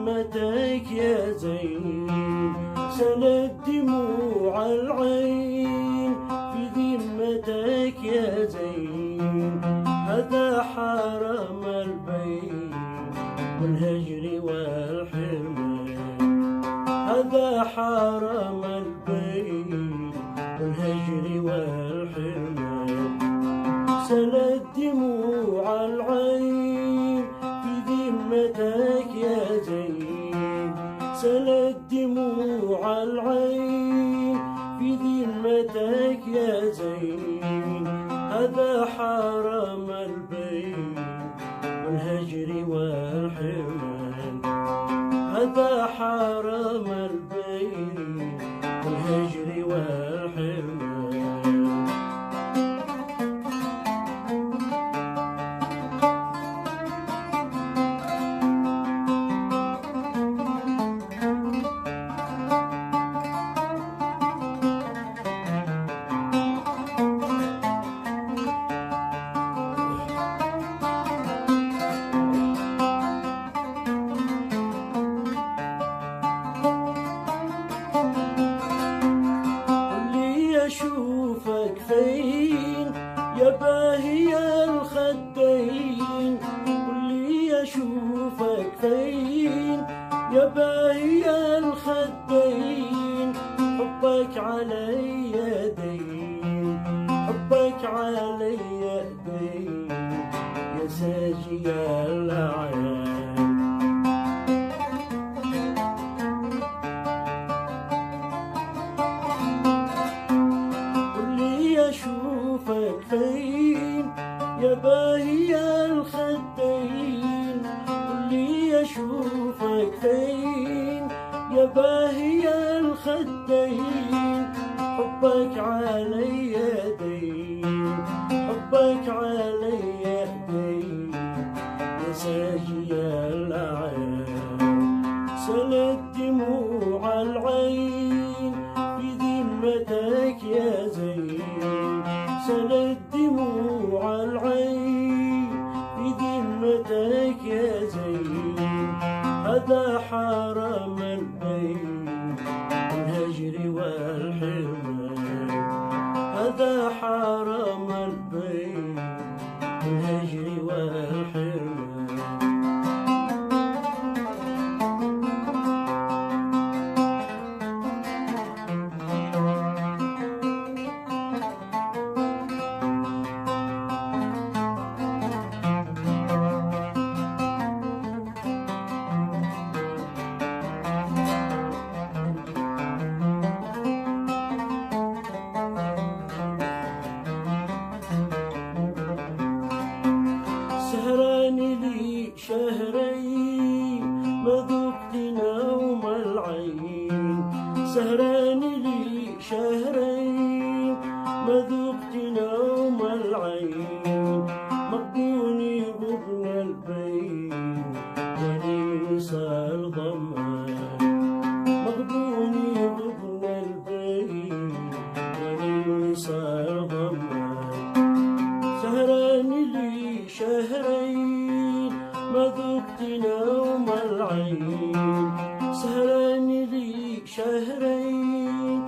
ذمتك يا زين، سلت دموع العين في ذمتك يا زين. هذا حرم البين والهجر والحرمان، هذا حرم البين والهجر والحرمان. سلت دموع العين في ذمتك يا زين، سلت دموع العين في ذمتك يا زين. هذا حرم البين والهجر والحرمان، هذا حرم البين والهجر والحرمان. أشوفك فين يا باهي الخدين، واللي أشوفك فين يا باهي الخدين. حبك علي دين، حبك علي دين يا ساجي الأعيان. أشوفك فين يا باهي الخدين، واللي أشوفك فين يا باهي الخدين. حبك علي دين، حبك علي دين يا ساجي الأعيان. سلت دموع العين في ذمتك يا زين، سلت دموع العين في ذمتك يا زين. هذا حرم البين والهجر والحرمان، هذا حرم البين والهجر والحرمان. سهران لي شهرين ما ذقت نوم العين، سهران لي شهرين ما ذقت نوم العين. مقبوني بابن البين ولي صار ضمان، مقبوني بابن البين ولي صار ضمان. سهران لي شهرين ما ذقت نوم العين، سهران لي شهرين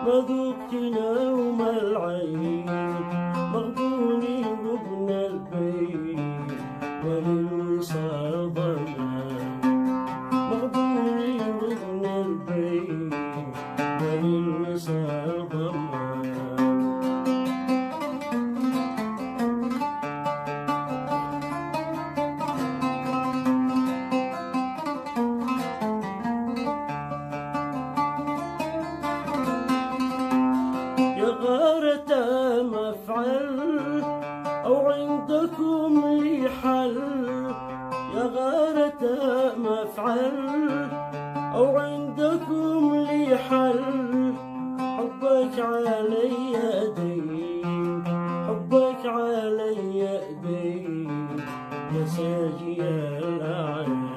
ما ذقت نوم العين. مغبوني بابن البين وللوصال ضمان، مغبوني بابن البين وللوصال ضمان. غارة مفعل أو عندكم لي حل، يا غارة مفعل أو عندكم لي حل. حبك علي دين، حبك علي دين يا ساجي الأعيان.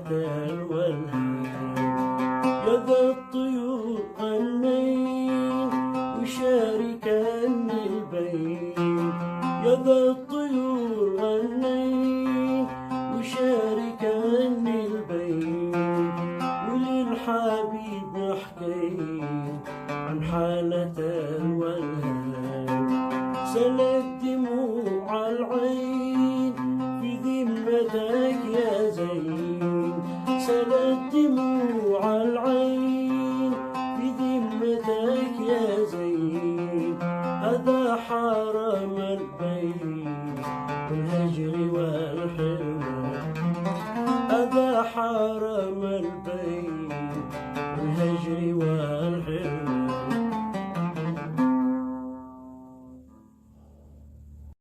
حالة الولهان. يا ذا الطيور غنين وشاركني البين، يا ذا الطيور غنين وشاركني البين، وللحبيب نحكي عن حالة الولهان. سالت دموع العين في ذمتك يا زين، سالت دموع العين في ذمتك يا زين. هذا حرم البين بالهجر والحرمان، هذا حرم البين